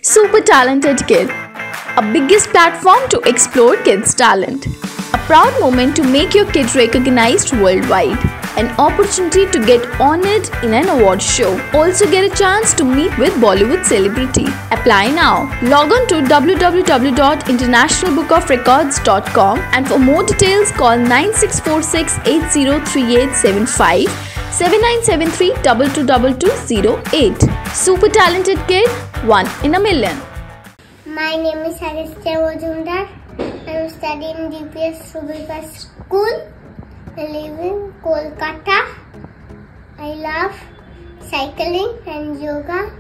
Super Talented Kid, a biggest platform to explore kids' talent. A proud moment to make your kid recognized worldwide. An opportunity to get honored in an award show. Also get a chance to meet with Bollywood celebrity. Apply now. Log on to www.internationalbookofrecords.com and for more details call 9646803875 7973 222208. Super Talented Kid, one in a million. My name is Haristya Wajumdar. I am studying in DPS Subika School. I live in Kolkata. I love cycling and yoga.